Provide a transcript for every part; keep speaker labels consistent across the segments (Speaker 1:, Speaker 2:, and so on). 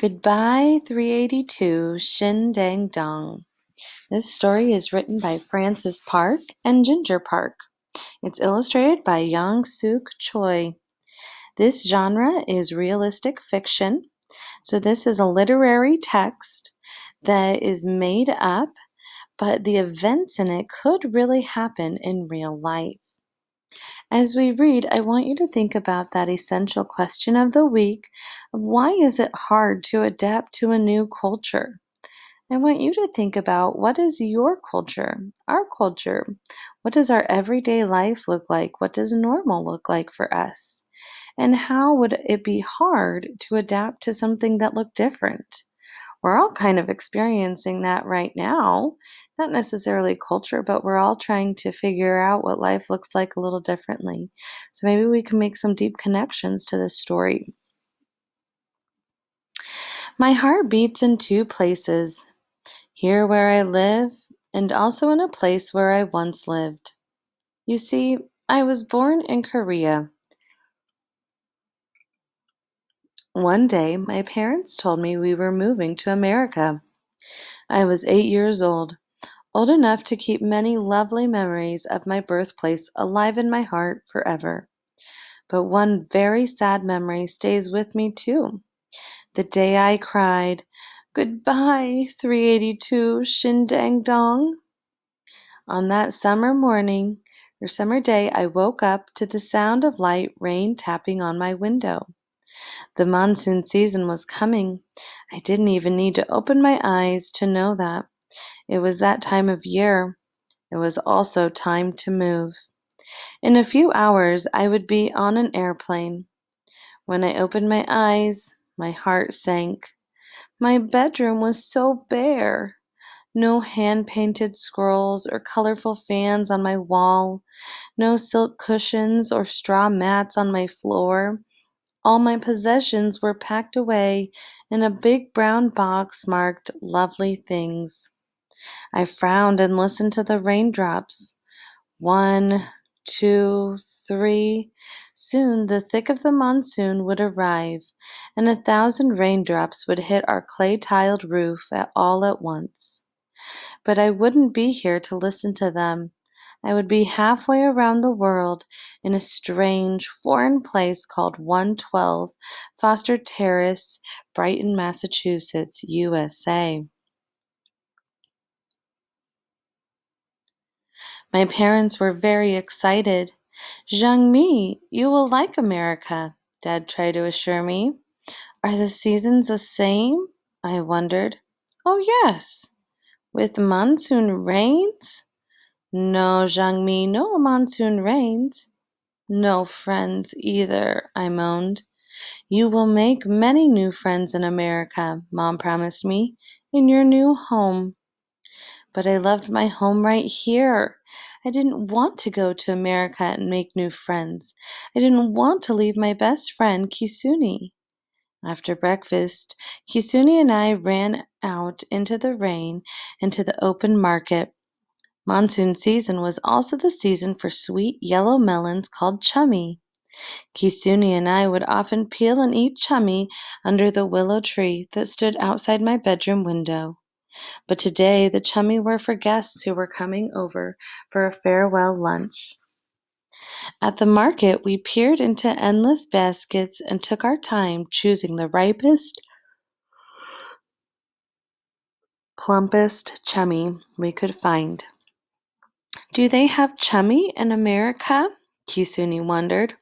Speaker 1: Goodbye 382 Shin Dong. This story is written by Francis Park and Ginger Park. It's illustrated by Yang Suk Choi. This genre is realistic fiction. So this is a literary text that is made up, but the events in it could really happen in real life. As we read, I want you to think about that essential question of the week of why is it hard to adapt to a new culture? I want you to think about what is your culture, our culture? What does our everyday life look like? What does normal look like for us? And how would it be hard to adapt to something that looked different? We're all kind of experiencing that right now. Not necessarily culture, but we're all trying to figure out what life looks like a little differently. So maybe we can make some deep connections to this story. My heart beats in two places, here where I live, and also in a place where I once lived. You see, I was born in Korea. One day, my parents told me we were moving to America. I was 8 years old enough to keep many lovely memories of my birthplace alive in my heart forever. But one very sad memory stays with me too. The day I cried, "Goodbye, 382 Shindang Dong." On that summer day, I woke up to the sound of light rain tapping on my window. The monsoon season was coming. I didn't even need to open my eyes to know that. It was that time of year. It was also time to move. In a few hours, I would be on an airplane. When I opened my eyes, my heart sank. My bedroom was so bare. No hand-painted scrolls or colorful fans on my wall. No silk cushions or straw mats on my floor. All my possessions were packed away in a big brown box marked "Lovely Things." I frowned and listened to the raindrops. 1, 2, 3. Soon the thick of the monsoon would arrive, and 1,000 raindrops would hit our clay-tiled roof all at once. But I wouldn't be here to listen to them. I would be halfway around the world in a strange, foreign place called 112 Foster Terrace, Brighton, Massachusetts, USA. My parents were very excited. "Zhang-mi, you will like America," Dad tried to assure me. "Are the seasons the same?" I wondered. "Oh, yes." "With monsoon rains?" "No, Zhang-mi, no monsoon rains." "No friends either," I moaned. "You will make many new friends in America," Mom promised me, "in your new home." But I loved my home right here. I didn't want to go to America and make new friends. I didn't want to leave my best friend, Kisuni. After breakfast, Kisuni and I ran out into the rain and to the open market. Monsoon season was also the season for sweet yellow melons called chummy. Kisuni and I would often peel and eat chummy under the willow tree that stood outside my bedroom window. But today the chummy were for guests who were coming over for a farewell lunch. At the market, we peered into endless baskets and took our time choosing the ripest, plumpest chummy we could find. "Do they have chummy in America?" Kisuni wondered.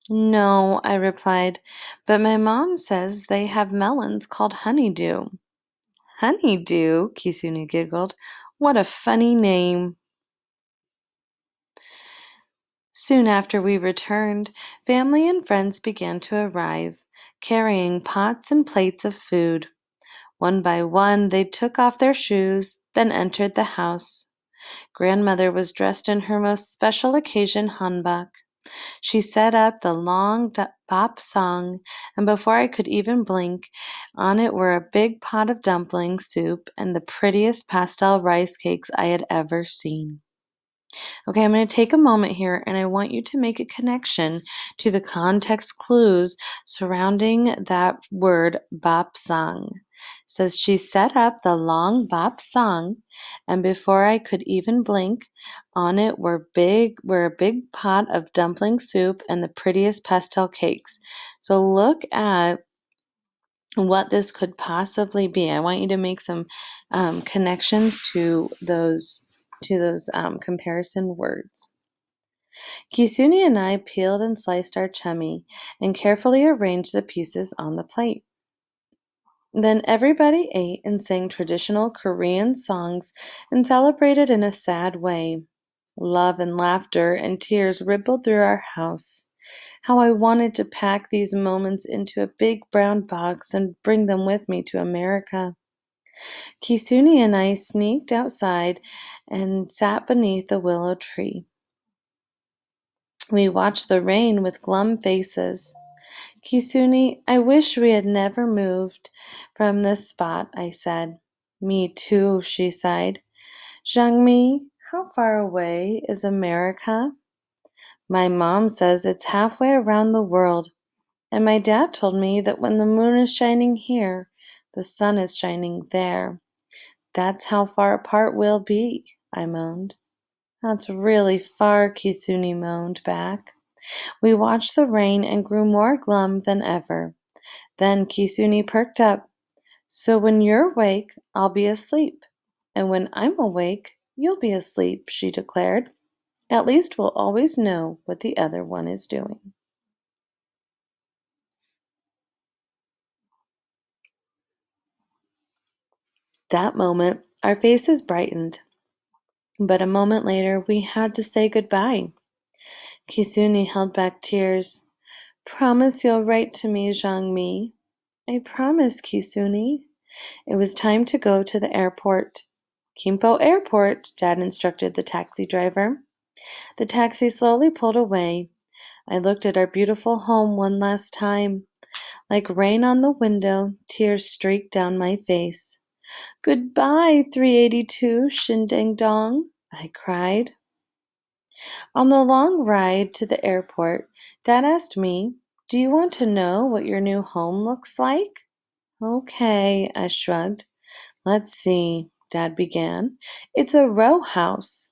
Speaker 1: "No," I replied, "but my mom says they have melons called honeydew." "Honeydew?" Kisuni giggled. "What a funny name." Soon after we returned, family and friends began to arrive, carrying pots and plates of food. One by one, they took off their shoes, then entered the house. Grandmother was dressed in her most special occasion hanbok. She set up the long bop song, and before I could even blink, on it were a big pot of dumpling soup and the prettiest pastel rice cakes I had ever seen. Okay, I'm going to take a moment here and I want you to make a connection to the context clues surrounding that word bap sang. Says she set up the long bap sang, and before I could even blink, on it were a big pot of dumpling soup and the prettiest pastel cakes. So look at what this could possibly be. I want you to make some connections to those comparison words. Kisuni and I peeled and sliced our chummy and carefully arranged the pieces on the plate. Then everybody ate and sang traditional Korean songs and celebrated in a sad way. Love and laughter and tears rippled through our house. How I wanted to pack these moments into a big brown box and bring them with me to America. Kisuni and I sneaked outside and sat beneath the willow tree. We watched the rain with glum faces. Kisuni, I wish we had never moved from this spot, I said. Me too, she sighed. Zhangmi, how far away is America? My mom says it's halfway around the world, and my dad told me that when the moon is shining here, the sun is shining there. That's how far apart we'll be, I moaned. That's really far, Kisuni moaned back. We watched the rain and grew more glum than ever. Then Kisuni perked up. So when you're awake, I'll be asleep. And when I'm awake, you'll be asleep, she declared. At least we'll always know what the other one is doing. That moment, our faces brightened. But a moment later, we had to say goodbye. Kisuni held back tears. Promise you'll write to me, Zhangmi. I promise, Kisuni. It was time to go to the airport. Kimpo Airport, Dad instructed the taxi driver. The taxi slowly pulled away. I looked at our beautiful home one last time. Like rain on the window, tears streaked down my face. Goodbye, 382, Shin Ding Dong, I cried. On the long ride to the airport, Dad asked me, Do you want to know what your new home looks like? Okay, I shrugged. Let's see, Dad began. It's a row house.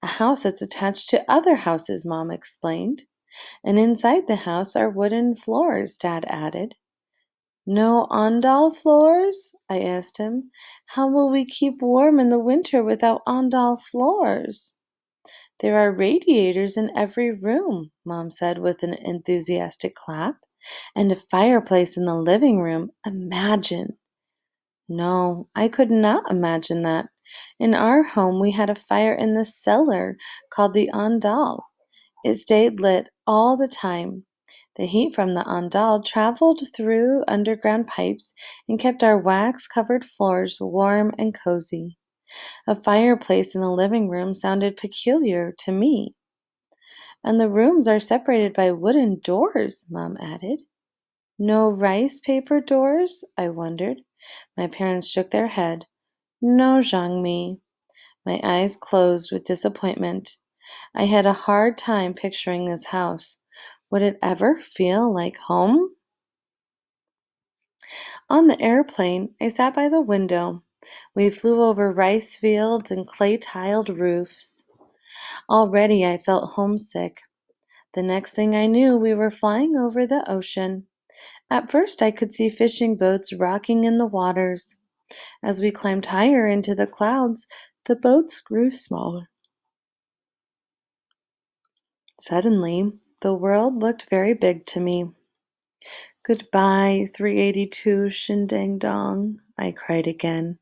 Speaker 1: A house that's attached to other houses, Mom explained. And inside the house are wooden floors, Dad added. No ondal floors? I asked him. How will we keep warm in the winter without ondal floors? There are radiators in every room, Mom said with an enthusiastic clap. And a fireplace in the living room. Imagine. No, I could not imagine that. In our home, we had a fire in the cellar called the andal. It stayed lit all the time. The heat from the andal traveled through underground pipes and kept our wax-covered floors warm and cozy. A fireplace in the living room sounded peculiar to me. And the rooms are separated by wooden doors, Mom added. No rice paper doors? I wondered. My parents shook their head. No, Zhangmi. My eyes closed with disappointment. I had a hard time picturing this house. Would it ever feel like home? On the airplane, I sat by the window. We flew over rice fields and clay-tiled roofs. Already I felt homesick. The next thing I knew, we were flying over the ocean. At first, I could see fishing boats rocking in the waters. As we climbed higher into the clouds, the boats grew smaller. Suddenly, the world looked very big to me. Goodbye, 382 Shindang Dong, I cried again.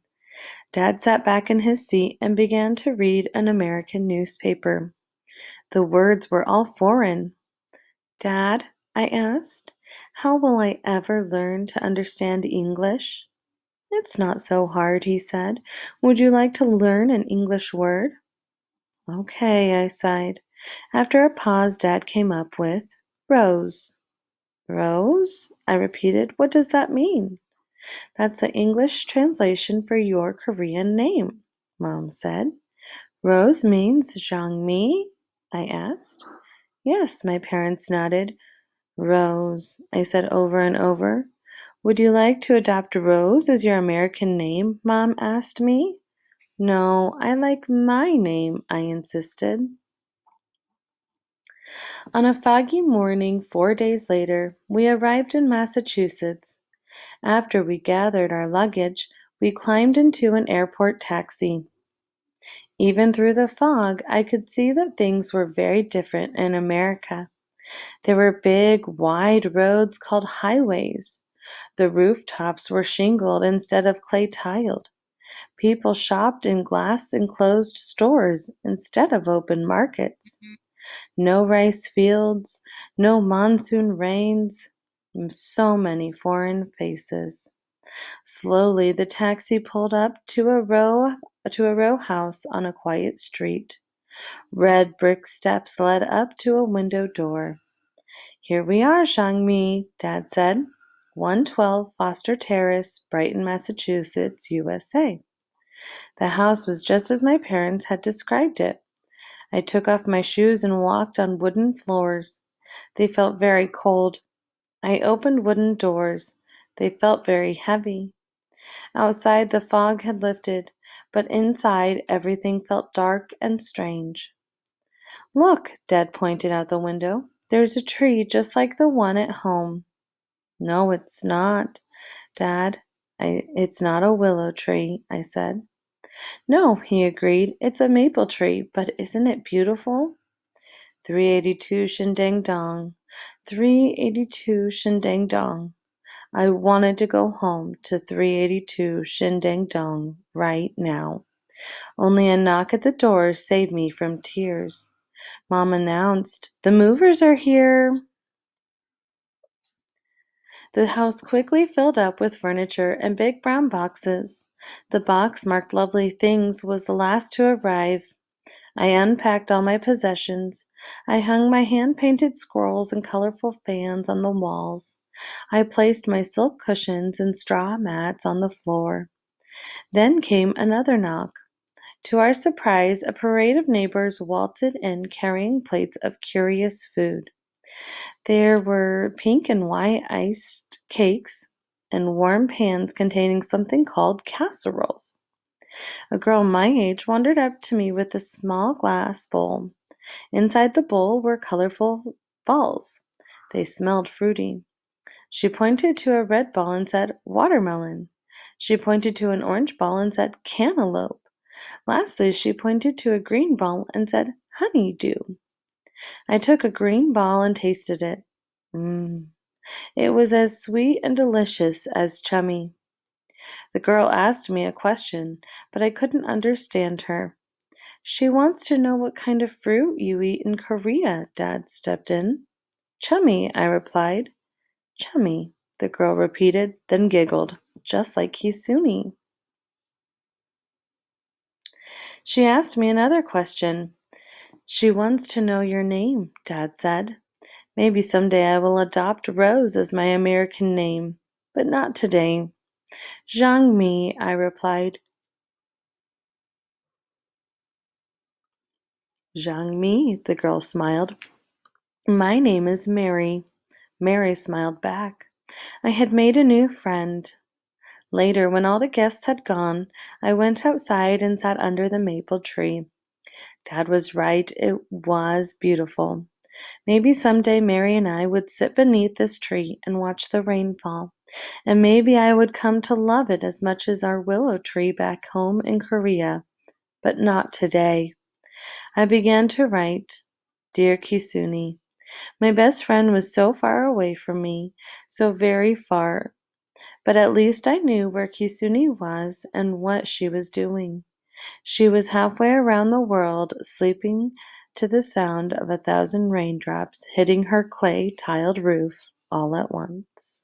Speaker 1: Dad sat back in his seat and began to read an American newspaper. The words were all foreign. Dad, I asked, how will I ever learn to understand English? It's not so hard, he said. Would you like to learn an English word? Okay, I sighed. After a pause, Dad came up with rose. Rose? I repeated. What does that mean? That's the English translation for your Korean name, Mom said. Rose means Zhangmi? I asked. Yes, my parents nodded. Rose, I said over and over. Would you like to adopt Rose as your American name? Mom asked me. No, I like my name, I insisted. On a foggy morning 4 days later, we arrived in Massachusetts. After we gathered our luggage, we climbed into an airport taxi. Even through the fog, I could see that things were very different in America. There were big, wide roads called highways. The rooftops were shingled instead of clay tiled. People shopped in glass enclosed stores instead of open markets. No rice fields, no monsoon rains, so many foreign faces. Slowly the taxi pulled up to a row house on a quiet street. Red brick steps led up to a window door. Here we are, Shangmi, Dad said. 112 Foster Terrace, Brighton, Massachusetts, USA. The house was just as my parents had described it. I took off my shoes and walked on wooden floors. They felt very cold. I opened wooden doors. They felt very heavy. Outside the fog had lifted, but inside everything felt dark and strange. Look, Dad pointed out the window. There's a tree just like the one at home. No, it's not, Dad. It's not a willow tree, I said. No, he agreed. It's a maple tree, but isn't it beautiful? 382 Shindang Dong. 382 Shindang Dong. I wanted to go home to 382 Shindang Dong right now. Only a knock at the door saved me from tears. Mom announced, "The movers are here." The house quickly filled up with furniture and big brown boxes. The box marked lovely things was the last to arrive. I unpacked all my possessions. I hung my hand-painted squirrels and colorful fans on the walls. I placed my silk cushions and straw mats on the floor. Then came another knock. To our surprise, a parade of neighbors waltzed in carrying plates of curious food. There were pink and white iced cakes and warm pans containing something called casseroles. A girl my age wandered up to me with a small glass bowl. Inside the bowl were colorful balls. They smelled fruity. She pointed to a red ball and said, "Watermelon." She pointed to an orange ball and said, "Cantaloupe." Lastly, she pointed to a green ball and said, "Honeydew." I took a green ball and tasted it. Mmm. It was as sweet and delicious as chummy. The girl asked me a question, but I couldn't understand her. She wants to know what kind of fruit you eat in Korea, Dad stepped in. Chummy, I replied. Chummy, the girl repeated, then giggled, just like Kisuni. She asked me another question. She wants to know your name, Dad said. Maybe someday I will adopt Rose as my American name, but not today. Zhang Mi, I replied. Zhang Mi, the girl smiled. My name is Mary. Mary smiled back. I had made a new friend. Later, when all the guests had gone, I went outside and sat under the maple tree. Dad was right, it was beautiful. Maybe someday Mary and I would sit beneath this tree and watch the rain fall, and maybe I would come to love it as much as our willow tree back home in Korea, but not today. I began to write, Dear Kisuni, my best friend was so far away from me, so very far, but at least I knew where Kisuni was and what she was doing. She was halfway around the world, sleeping to the sound of 1,000 raindrops hitting her clay-tiled roof all at once.